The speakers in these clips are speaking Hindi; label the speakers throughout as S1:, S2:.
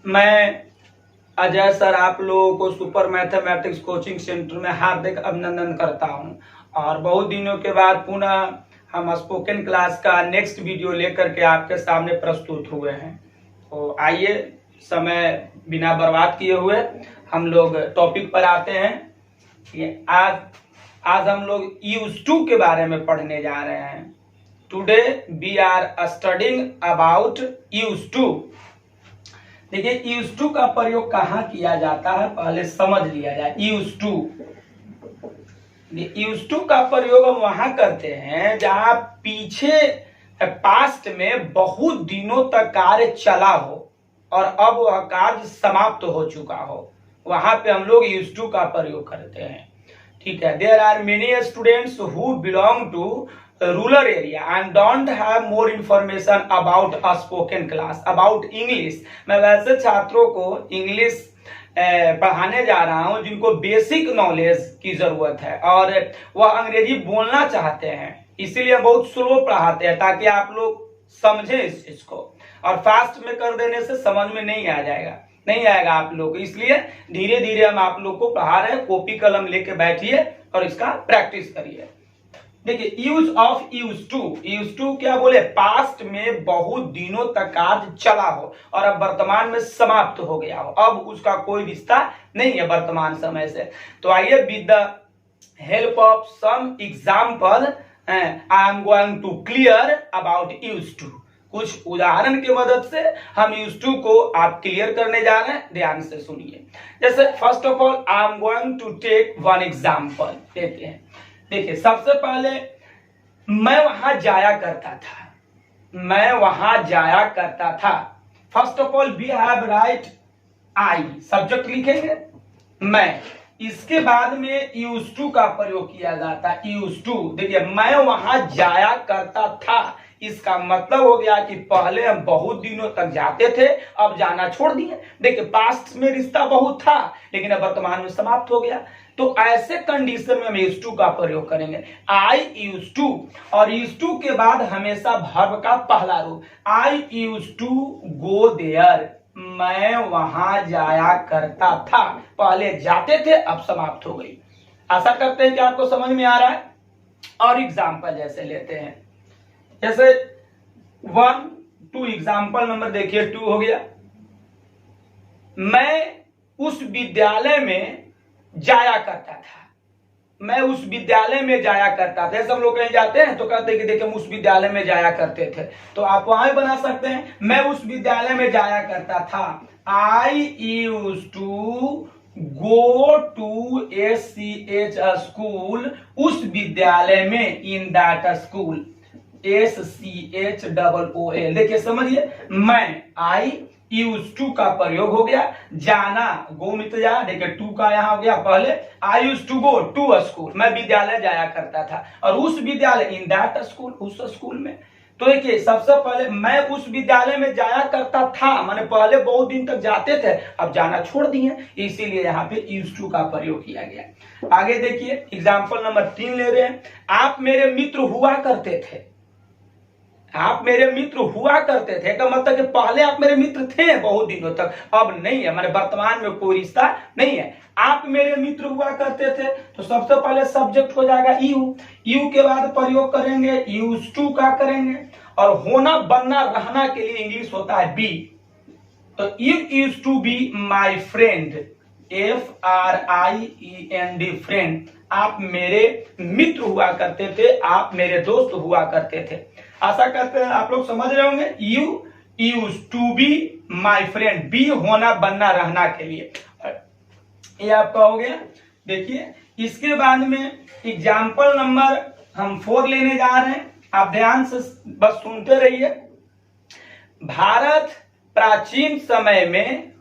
S1: मैं अजय सर आप लोगों को सुपर मैथमेटिक्स कोचिंग सेंटर में हार्दिक अभिनंदन करता हूं। और बहुत दिनों के बाद पुनः हम स्पोकन क्लास का नेक्स्ट वीडियो लेकर के आपके सामने प्रस्तुत हुए हैं। तो आइए समय बिना बर्बाद किए हुए हम लोग टॉपिक पर आते हैं। आज हम लोग यूज टू के बारे में पढ़ने जा रहे हैं। Today we are studying about use to. देखिए यूज टू का प्रयोग कहाँ किया जाता है पहले समझ लिया जाए। यूज टू का प्रयोग हम वहां करते हैं जहां पीछे पास्ट में बहुत दिनों तक कार्य चला हो और अब वह कार्य समाप्त हो चुका हो, वहां पे हम लोग यूज टू का प्रयोग करते हैं। ठीक है। There are many students who belong to rural area and don't have more information about a spoken class about English. मैं वैसे छात्रों को इंग्लिश पढ़ाने जा रहा हूं जिनको बेसिक नॉलेज की जरूरत है और वह अंग्रेजी बोलना चाहते हैं, इसीलिए बहुत स्लो पढ़ाते हैं ताकि आप लोग समझें इस चीज को। और फास्ट में कर देने से समझ में नहीं आएगा आप लोग, इसलिए धीरे धीरे हम आप लोग को पढ़ा रहे हैं। कॉपी कलम लेके बैठिए और इसका प्रैक्टिस करिए। देखिए यूज ऑफ यूज टू क्या बोले, पास्ट में बहुत दिनों तक कार्य चला हो और अब वर्तमान में समाप्त हो गया हो, अब उसका कोई रिश्ता नहीं है वर्तमान समय से। तो आइए with the help of some example I am going to clear about use to. कुछ उदाहरण की मदद से हम यूज टू को आप क्लियर करने जा रहे हैं, ध्यान से सुनिए। जैसे first of all I am going to take one example लेते हैं। देखिए सबसे पहले मैं वहां जाया करता था। First of all we have write I, subject लिखेंगे मैं, इसके बाद में यूज टू का प्रयोग किया जाता है। यूज टू देखिए मैं वहां जाया करता था, इसका मतलब हो गया कि पहले हम बहुत दिनों तक जाते थे, अब जाना छोड़ दिए। देखिए पास्ट में रिश्ता बहुत था लेकिन अब वर्तमान में समाप्त हो गया। तो ऐसे कंडीशन में हम यूज टू का प्रयोग करेंगे, आई यूज टू। और यूज टू के बाद हमेशा वर्ब का पहला रूप, आई यूज टू गो देयर, मैं वहां जाया करता था। पहले जाते थे अब समाप्त हो गई। आशा करते हैं कि आपको समझ में आ रहा है। और एग्जाम्पल जैसे लेते हैं, जैसे 1 2 एग्जाम्पल नंबर देखिए 2 हो गया। मैं उस विद्यालय में जाया करता था। मैं उस विद्यालय में जाया करता था। जैसे हम लोग कहीं जाते हैं तो कहते हैं कि देखिए हम उस विद्यालय में जाया करते थे, तो आप वहां बना सकते हैं मैं उस विद्यालय में जाया करता था। I use to go to SCH school, उस विद्यालय में, इन दैट स्कूल, SCHOOL। देखिए समझिए मैं आई यूज टू का प्रयोग हो गया। जाना गो मिट जा, देखिए टू का यहां हो गया पहले। I use to go to school, मैं विद्यालय जाया करता था। और उस विद्यालय, इन दैट स्कूल, उस स्कूल में। तो देखिए सबसे पहले मैं उस विद्यालय में जाया करता था, माने पहले बहुत दिन तक जाते थे अब जाना छोड़ दिए, इसीलिए यहाँ पे यूज टू का प्रयोग किया गया। आगे देखिए एग्जाम्पल नंबर 3 ले रहे हैं। आप मेरे मित्र हुआ करते थे। आप मेरे मित्र हुआ करते थे का मतलब कि पहले आप मेरे मित्र थे बहुत दिनों तक, अब नहीं है, माने वर्तमान में कोई रिश्ता नहीं है। आप मेरे मित्र हुआ करते थे तो सबसे पहले सब्जेक्ट हो जाएगा यू के बाद प्रयोग करेंगे यूज टू का करेंगे। और होना बनना रहना के लिए इंग्लिश होता है बी। तो you use to be my friend, FRIEND friend. आप मेरे मित्र हुआ करते थे, आप मेरे दोस्त हुआ करते थे। आशा करते हैं आप लोग समझ रहे होंगे। You use to be my friend, be होना बनना रहना के लिए, ये आपका हो गया। देखिए इसके बाद में एग्जाम्पल नंबर हम 4 लेने जा रहे हैं, आप ध्यान से बस सुनते रहिए। भारत प्राचीन समय में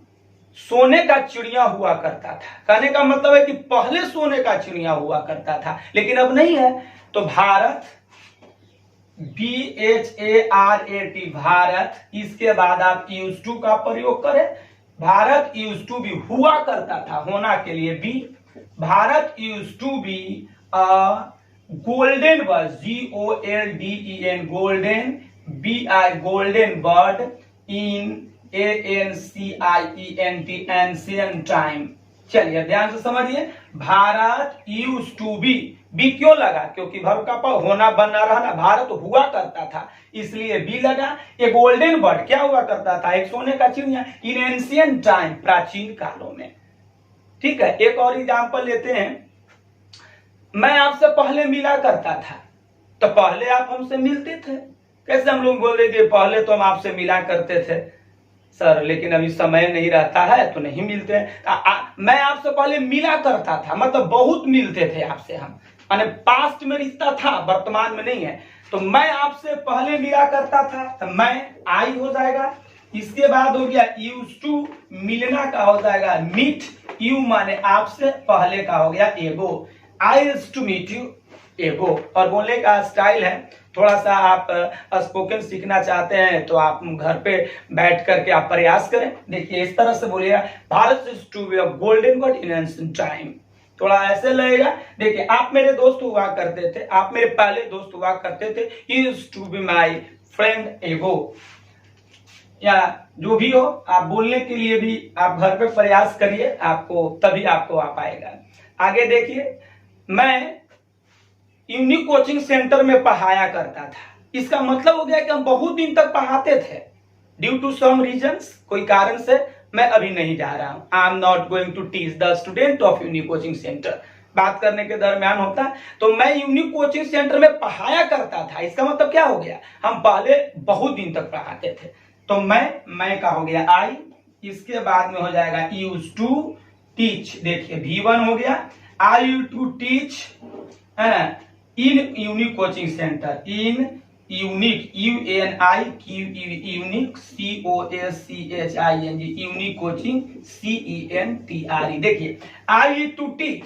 S1: सोने का चिड़िया हुआ करता था। कहने का मतलब है कि पहले सोने का चिड़िया हुआ करता था लेकिन अब नहीं है। तो भारत BHARAT भारत, इसके बाद आप यूज टू का प्रयोग करें। भारत यूज टू भी हुआ करता था, होना के लिए be. Bharat use to be golden bird, GOLDEN, golden, BI golden bird in ANCIENT, ancient time. चलिए ध्यान से समझिए, भारत यूज टू बी क्यों लगा? क्योंकि वर्ब का होना बनना रहना, भारत हुआ करता था इसलिए बी लगा। एक गोल्डन बर्ड क्या हुआ करता था? एक सोने का चिड़िया। इन एंशियंट टाइम, प्राचीन कालों में। ठीक है, एक और एग्जांपल लेते हैं। मैं आपसे पहले मिला करता था, तो पहले आप हमसे मिलते थे। कैसे हम लोग बोल रहे थे पहले तो हम आपसे मिला करते थे सर, लेकिन अभी समय नहीं रहता है तो नहीं मिलते हैं। मैं आपसे पहले मिला करता था, मतलब बहुत मिलते थे आपसे हम, माने पास्ट में रिश्ता था, वर्तमान में नहीं है। तो मैं आपसे पहले मिला करता था, तो मैं आई हो जाएगा। इसके बाद हो गया यूज टू, मिलना का हो जाएगा मीट। यू माने आपसे, पहले का हो गया ago, I used to meet you ago. और बोलने का स्टाइल है, थोड़ा सा आप स्पोकन सीखना चाहते हैं तो आप घर पे बैठ करके आप प्रयास करें। देखिए इस तरह से बोलिएगा, Bharat used to be a golden bird in ancient time. थोड़ा ऐसे लगेगा। देखिए आप मेरे दोस्त हुआ करते थे, आप मेरे पहले दोस्त हुआ करते थे। He used to be my friend ago. या जो भी हो, आप बोलने के लिए भी आप घर पे प्रयास करिए, आपको तभी आपको आ पाएगा। आगे देखिए, मैं यूनिक कोचिंग सेंटर में पढ़ाया करता था। इसका मतलब हो गया कि हम बहुत दिन तक पढ़ाते थे। ड्यू टू सम रीजंस, कोई कारण से मैं अभी नहीं जा रहा हूं। I am not going to teach the student of unique coaching centre. बात करने के दरमियान होता है, तो मैं यूनिक कोचिंग सेंटर में पढ़ाया करता था। इसका मतलब क्या हो गया? हम पहले बहुत दिन तक पढ़ाते थे। तो मैं का हो गया आई, इसके बाद में हो जाएगा यूज टू टीच। देखिए V1 हो गया, I use to teach in unique coaching centre. In unique, UNIQ, unique COSCHING, unique coaching CENTRE। देखिए आई यूज टू टीच,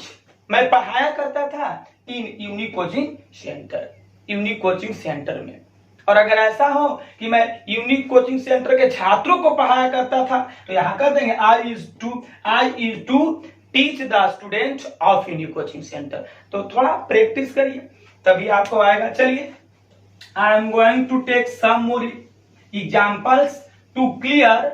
S1: मैं पढ़ाया करता था in unique coaching centre, unique coaching centre में। और अगर ऐसा हो कि मैं यूनिक कोचिंग सेंटर के छात्रों को पढ़ाया करता था, तो यहां कर देंगे I use to teach the student of unique coaching centre. तो थोड़ा प्रैक्टिस करिए तभी आपको आएगा। चलिए, I am going to take some more examples to clear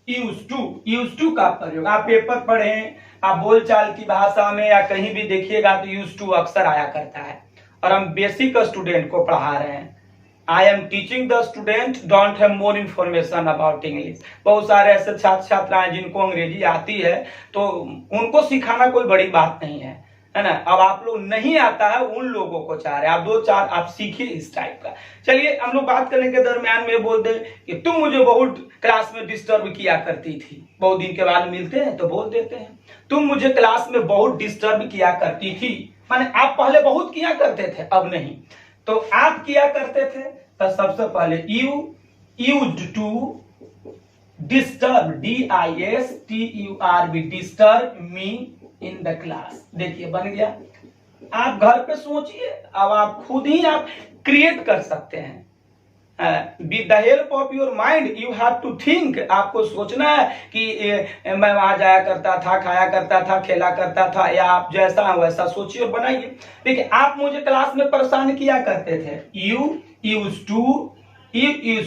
S1: use to का प्रयोग। आप पेपर पढ़े, आप बोलचाल की भाषा में या कहीं भी देखिएगा तो यूज टू अक्सर आया करता है। और हम बेसिक स्टूडेंट को पढ़ा रहे हैं। I am teaching the student don't have more information about English. बहुत सारे ऐसे छात्र छात्राएं जिनको अंग्रेजी आती है तो उनको सिखाना कोई बड़ी बात नहीं है ना। अब आप लोग नहीं आता है, उन लोगों को चाह रहे हैं आप 2-4 आप सीखिए इस टाइप का। चलिए, हम लोग बात करने के दरमियान में बोल दे कि तुम मुझे बहुत क्लास में डिस्टर्ब किया करती थी। बहुत दिन के बाद मिलते हैं तो बोल देते हैं तुम मुझे क्लास में बहुत डिस्टर्ब किया करती थी। माने आप पहले बहुत किया करते थे, अब नहीं। तो आप किया करते थे, तो सबसे पहले you used to disturb, DISTURB, disturb me in the class. देखिए बन गया। आप घर पे सोचिए, अब आप खुद ही आप क्रिएट कर सकते हैं। With the help of your mind you have to think. आपको सोचना है कि मैं वहां जाया करता था, खाया करता था, खेला करता था, या आप जैसा वैसा सोचिए और बनाइए। देखिए आप मुझे क्लास में परेशान किया करते थे। यू यूज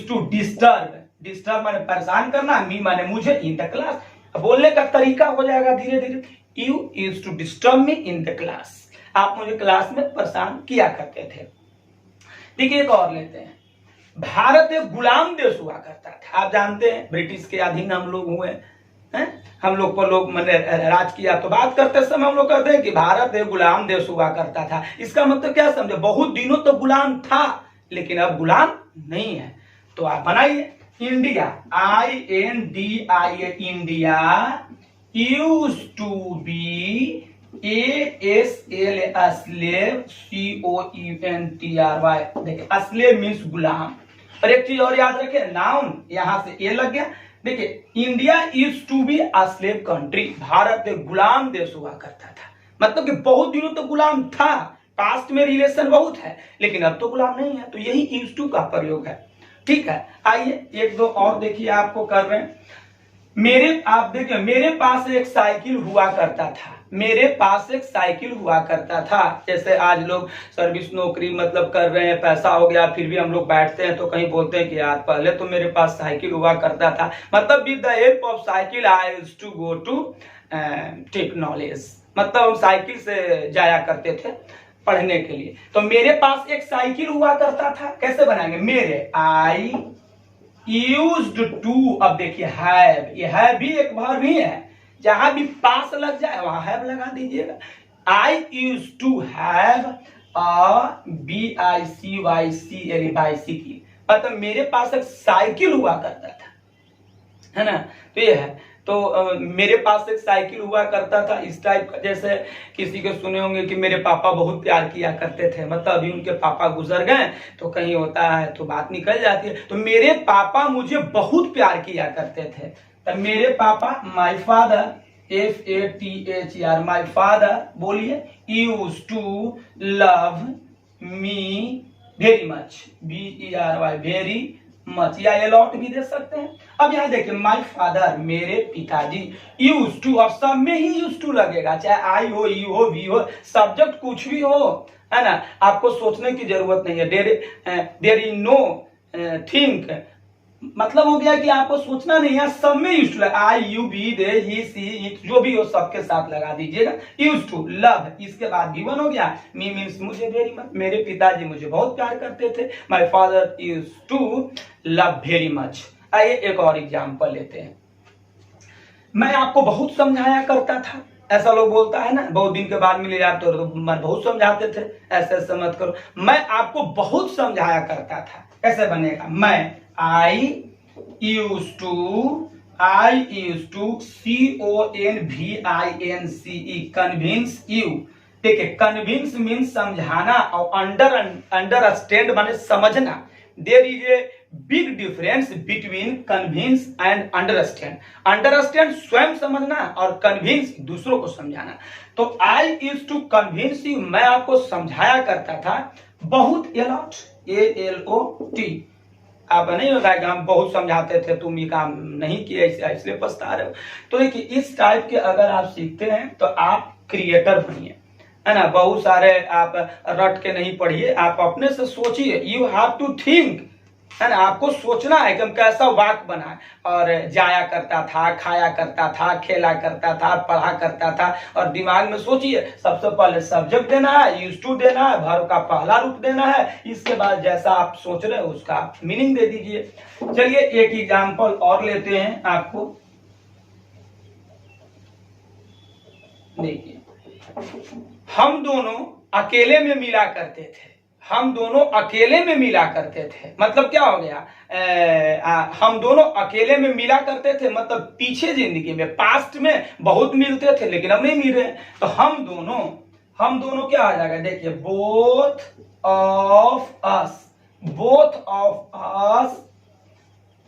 S1: टू डिस्टर्ब माने परेशान करना, मी माने मुझे, इन द क्लास। बोलने का तरीका हो जाएगा धीरे धीरे। You use to disturb me in the class. आप मुझे क्लास में परेशान किया करते थे। देखिए एक और लेते हैं। भारत एक गुलाम देश हुआ करता था। आप जानते हैं ब्रिटिश के अधीन हम लोग हुए हैं, हम लोग पर लोग मैंने राज किया। तो बात करते समय हम लोग कहते हैं कि भारत एक गुलाम देश हुआ करता था। इसका मतलब क्या समझे? बहुत दिनों तो गुलाम था, लेकिन अब गुलाम नहीं है। तो आप बनाइए India, INDIA, India use to be ASL, slave, COUNTRY। देखिए स्लेव मीन्स गुलाम। और एक चीज और याद रखिए, नाउन यहां से ए लग गया। देखिए India use to be a slave country. भारत एक गुलाम देश हुआ करता था, मतलब कि बहुत दिनों तो गुलाम था। पास्ट में रिलेशन बहुत है, लेकिन अब तो गुलाम नहीं है। तो यही यूज टू का प्रयोग है। ठीक है, आइए एक दो और देखिए आपको कर रहे हैं। मेरे आप देखिए, मेरे पास एक साइकिल हुआ करता था, मेरे पास एक साइकिल हुआ करता था। जैसे आज लोग सर्विस नौकरी मतलब कर रहे हैं, पैसा हो गया, फिर भी हम लोग बैठते हैं तो कहीं बोलते हैं कि यार पहले तो मेरे पास साइकिल हुआ करता था। मतलब with the help of cycle I used to go to take knowledge, मतलब हम साइकिल से जाया करते थे पढ़ने के लिए। तो मेरे पास एक साइकिल हुआ करता था, कैसे बनाएंगे, मेरे आई यूज्ड टू, अब देखिए हैव, ये हैव भी एक वर्ब ही है, जहां भी पास लग जाए वहां हैव लगा दीजिएगा। I use to have a BICYCLE bicycle, मतलब मेरे पास एक साइकिल हुआ करता था, है ना। तो ये है, तो मेरे पास एक साइकिल हुआ करता था, इस टाइप का। जैसे किसी के सुने होंगे कि मेरे पापा बहुत प्यार किया करते थे, मतलब अभी उनके पापा गुजर गए तो कहीं होता है तो बात निकल जाती है। तो मेरे पापा मुझे बहुत प्यार किया करते थे, तो मेरे पापा, my father, FATHER, my father, बोलिए, use to love me very much, BERY, very much, या ये लॉट भी दे सकते हैं। अब यहाँ देखिए, माय फादर, मेरे पिताजी, यूज टू, अब सब में ही यूज टू लगेगा, चाहे आई हो, यू हो, वी हो, सब्जेक्ट कुछ भी हो, है ना, आपको सोचने की जरूरत नहीं है। देयर इज नो थिंक, मतलब हो गया कि आपको सोचना नहीं है, सब में यूज टू लगा, I, you, we, they, he, she, it, जो भी हो सबके साथ लगा दीजिएगा। यूज टू, लव, इसके बाद गिवन हो गया, मी मीन्स मुझे वेरी मच, मेरे पिताजी मुझे बहुत प्यार करते थे, my father use to love very much. आइए एक और एग्जांपल लेते हैं। मैं आपको बहुत समझाया करता था, ऐसा लोग बोलता है ना, बहुत दिन के बाद मिले यार तो मैं बहुत समझाते थे, ऐसे ऐसे मत करो। मैं आपको बहुत समझाया करता था, कैसे बनेगा, मैं I use to CONVINCE, convince you. देखिए, कन्विंस मीन्स समझाना और अंडरस्टैंड माने समझना। There is a big difference between convince and understand. Understand स्वयं समझना और कन्विंस दूसरों को समझाना। तो I used to convince you, मैं आपको समझाया करता था बहुत, अलॉट, ALOT। आप नहीं होता है कि हम बहुत समझाते थे, तुम ये काम नहीं किए, इसलिए पछता रहे हो। तो देखिए, इस टाइप के अगर आप सीखते हैं तो आप क्रिएटर बनिए, है ना। बहुत सारे आप रट के नहीं पढ़िए, आप अपने से सोचिए, यू हैव टू थिंक, है ना। आपको सोचना है कि हम कैसा वाक्य बनाए। और जाया करता था, खाया करता था, खेला करता था, पढ़ा करता था, और दिमाग में सोचिए, सबसे पहले सब्जेक्ट देना है, यूज टू देना है, वर्ब का पहला रूप देना है, इसके बाद जैसा आप सोच रहे हो उसका मीनिंग दे दीजिए। चलिए एक एग्जांपल और लेते हैं आपको, देखिए, हम दोनों अकेले में मिला करते थे, हम दोनों अकेले में मिला करते थे, मतलब क्या हो गया, हम दोनों अकेले में मिला करते थे, मतलब पीछे जिंदगी में, पास्ट में बहुत मिलते थे लेकिन अब नहीं मिल रहे। तो हम दोनों क्या आ जाएगा, देखिए, both of us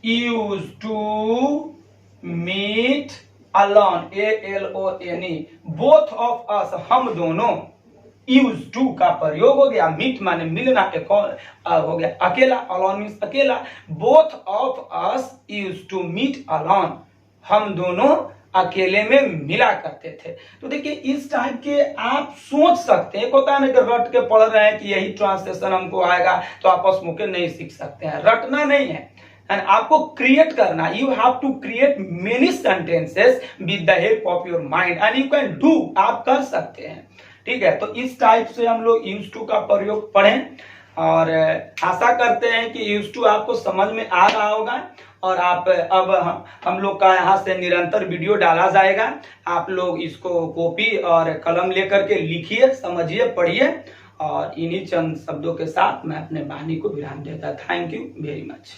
S1: use to meet alone, ALONE, both of us, हम दोनों, यूज टू का प्रयोग हो गया, मीट माने मिलना, एक हो गया अकेला, अलॉन मीन्स अकेला। Both of us use to meet alone, हम दोनों अकेले में मिला करते थे। तो देखिए, इस टाइप के आप सोच सकते हैं। होता है ना कि रट के पढ़ रहे हैं कि यही ट्रांसलेशन हमको आएगा तो आप स्पोकन नहीं सीख सकते हैं, रटना नहीं है, and आपको क्रिएट करना, you have to create many sentences with the help of your mind and you can do, आप कर सकते हैं, ठीक है। तो इस टाइप से हम लोग यूज टू का प्रयोग पढ़ें, और आशा करते हैं कि यूज टू आपको समझ में आ रहा होगा। और आप अब हम लोग का यहाँ से निरंतर वीडियो डाला जाएगा, आप लोग इसको कॉपी और कलम लेकर के लिखिए, समझिए, पढ़िए। और इन्हीं चंद शब्दों के साथ मैं अपने वाणी को विराम देता। Thank you very much.